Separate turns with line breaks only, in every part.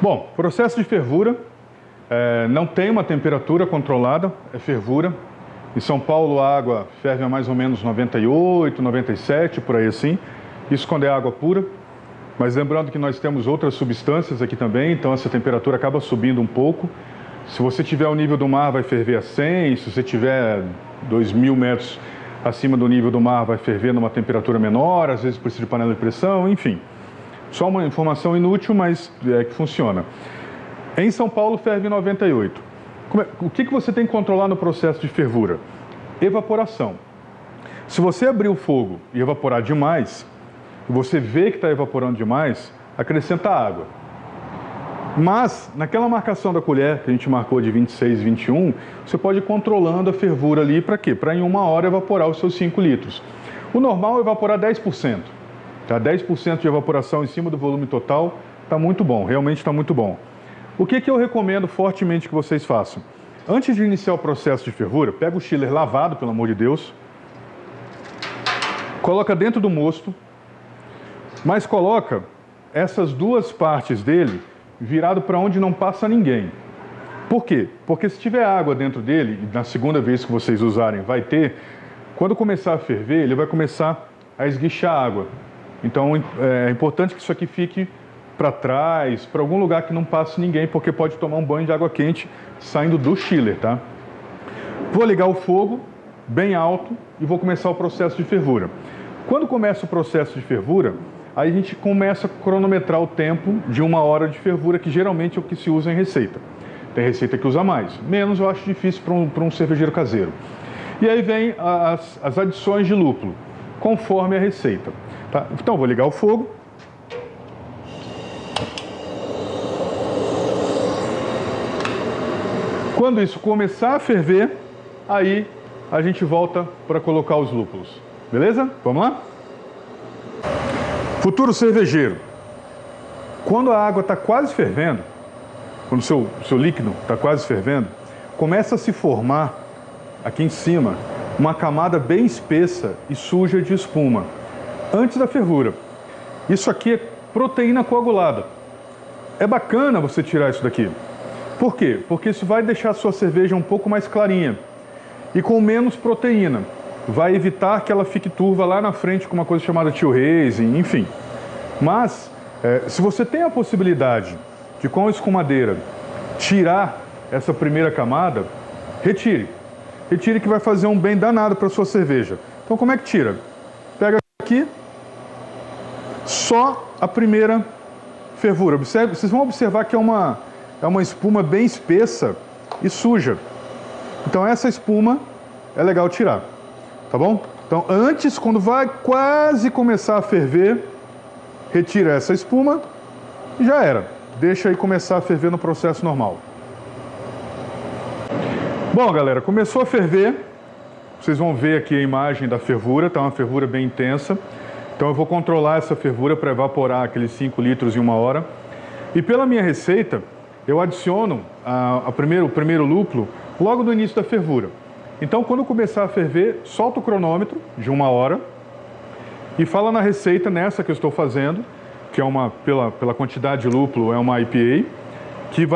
Bom, processo de fervura não tem uma temperatura controlada, é fervura. Em São Paulo a água ferve a mais ou menos 98, 97, por aí assim. Isso quando é água pura. Mas lembrando que nós temos outras substâncias aqui também, então essa temperatura acaba subindo um pouco. Se você tiver o nível do mar, vai ferver a 100. Se você tiver 2.000 metros acima do nível do mar, vai ferver numa temperatura menor, às vezes precisa de panela de pressão, enfim. Só uma informação inútil, mas que funciona. Em São Paulo ferve 98. O que você tem que controlar no processo de fervura? Evaporação. Se você abrir o fogo e evaporar demais, e você vê que está evaporando demais, acrescenta água. Mas, naquela marcação da colher, que a gente marcou de 26, 21, você pode ir controlando a fervura ali para quê? Para em 1 hora evaporar os seus 5 litros. O normal é evaporar 10%. Tá? 10% de evaporação em cima do volume total está muito bom, realmente está muito bom. O que eu recomendo fortemente que vocês façam? Antes de iniciar o processo de fervura, pega o chiller lavado, pelo amor de Deus, coloca dentro do mosto, mas coloca essas duas partes dele virado para onde não passa ninguém. Por quê? Porque se tiver água dentro dele, e na segunda vez que vocês usarem vai ter, quando começar a ferver, ele vai começar a esguichar água. Então é importante que isso aqui fique para trás, para algum lugar que não passe ninguém, porque pode tomar um banho de água quente saindo do chiller, tá? Vou ligar o fogo bem alto e vou começar o processo de fervura. Quando começa o processo de fervura, aí a gente começa a cronometrar o tempo de 1 hora de fervura, que geralmente é o que se usa em receita. Tem receita que usa mais, menos eu acho difícil para um cervejeiro caseiro. E aí vem as adições de lúpulo, conforme a receita. Tá? Então vou ligar o fogo. Quando isso começar a ferver, aí a gente volta para colocar os lúpulos. Beleza? Vamos lá? Futuro cervejeiro. Quando a água está quase fervendo, quando o seu líquido está quase fervendo, começa a se formar aqui em cima uma camada bem espessa e suja de espuma, antes da fervura. Isso aqui é proteína coagulada. É bacana você tirar isso daqui. Por quê? Porque isso vai deixar a sua cerveja um pouco mais clarinha e com menos proteína. Vai evitar que ela fique turva lá na frente com uma coisa chamada chill raising, enfim. Mas, se você tem a possibilidade de, com a escumadeira, tirar essa primeira camada, retire. Retire, que vai fazer um bem danado para a sua cerveja. Então, como é que tira? Pega aqui, só a primeira fervura. Vocês vão observar que é uma espuma bem espessa e suja. Então, essa espuma é legal tirar. Tá bom? Então, antes, quando vai quase começar a ferver, retira essa espuma e já era. Deixa aí começar a ferver no processo normal. Bom, galera, começou a ferver. Vocês vão ver aqui a imagem da fervura, tá uma fervura bem intensa. Então eu vou controlar essa fervura para evaporar aqueles 5 litros em 1 hora. E pela minha receita, eu adiciono o primeiro lúpulo logo no início da fervura. Então, quando começar a ferver, solta o cronômetro de 1 hora e fala na receita, nessa que eu estou fazendo, que é pela quantidade de lúpulo, é uma IPA, que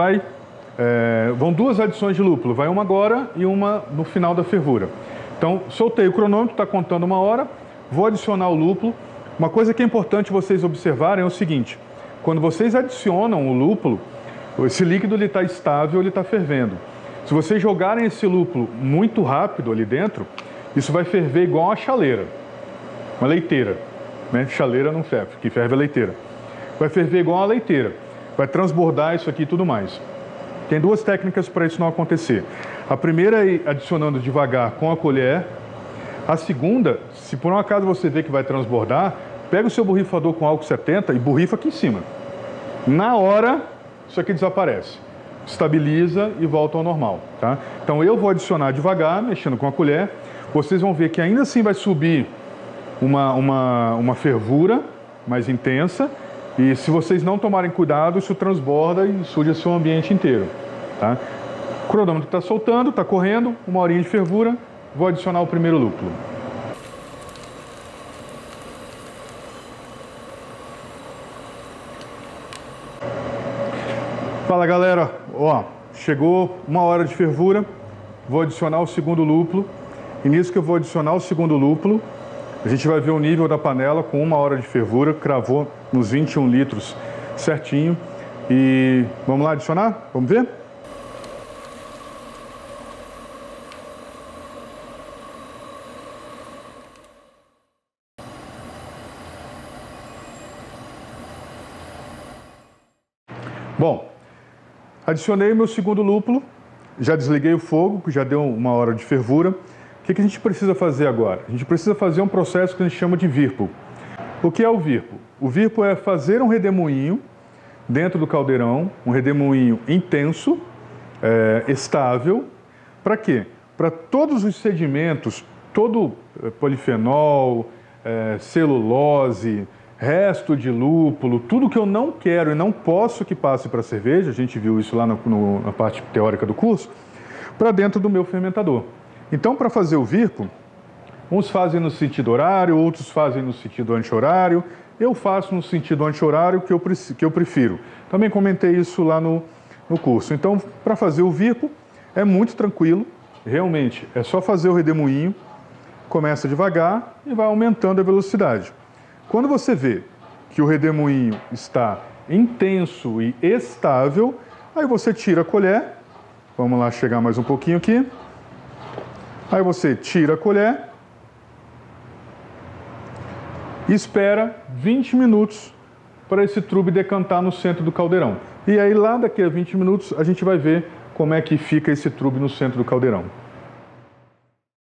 vão 2 adições de lúpulo, vai uma agora e uma no final da fervura. Então, soltei o cronômetro, está contando 1 hora, vou adicionar o lúpulo. Uma coisa que é importante vocês observarem é o seguinte: quando vocês adicionam o lúpulo, esse líquido está estável, ele está fervendo. Se vocês jogarem esse lúpulo muito rápido ali dentro, isso vai ferver igual uma chaleira, uma leiteira, né? Chaleira não ferve, que ferve a leiteira. Vai ferver igual uma leiteira, vai transbordar isso aqui e tudo mais. Tem 2 técnicas para isso não acontecer. A primeira é adicionando devagar com a colher. A segunda, se por um acaso você vê que vai transbordar, pega o seu borrifador com álcool 70 e borrifa aqui em cima. Na hora, isso aqui desaparece. Estabiliza e volta ao normal, tá? Então eu vou adicionar devagar, mexendo com a colher. Vocês vão ver que ainda assim vai subir uma fervura mais intensa. E se vocês não tomarem cuidado, isso transborda e suja seu ambiente inteiro, tá? O cronômetro está soltando, está correndo, 1 horinha de fervura. Vou adicionar o primeiro lúpulo. Fala galera, ó, chegou 1 hora de fervura, vou adicionar o segundo lúpulo, e nisso que eu vou adicionar o segundo lúpulo, a gente vai ver o nível da panela com 1 hora de fervura, cravou nos 21 litros certinho, e vamos lá adicionar? Vamos ver? Bom, adicionei meu segundo lúpulo, já desliguei o fogo, que já deu 1 hora de fervura. O que a gente precisa fazer agora? A gente precisa fazer um processo que a gente chama de virpo. O que é o virpo? O virpo é fazer um redemoinho dentro do caldeirão, um redemoinho intenso, estável. Para quê? Para todos os sedimentos, todo polifenol, celulose, resto de lúpulo, tudo que eu não quero e não posso que passe para a cerveja, a gente viu isso lá na parte teórica do curso, para dentro do meu fermentador. Então, para fazer o virpo, uns fazem no sentido horário, outros fazem no sentido anti-horário. Eu faço no sentido anti-horário que eu prefiro. Também comentei isso lá no curso. Então, para fazer o virpo, é muito tranquilo. Realmente, é só fazer o redemoinho, começa devagar e vai aumentando a velocidade. Quando você vê que o redemoinho está intenso e estável, aí você tira a colher. Vamos lá chegar mais um pouquinho aqui. Aí você tira a colher e espera 20 minutos para esse trube decantar no centro do caldeirão. E aí lá daqui a 20 minutos a gente vai ver como é que fica esse trube no centro do caldeirão.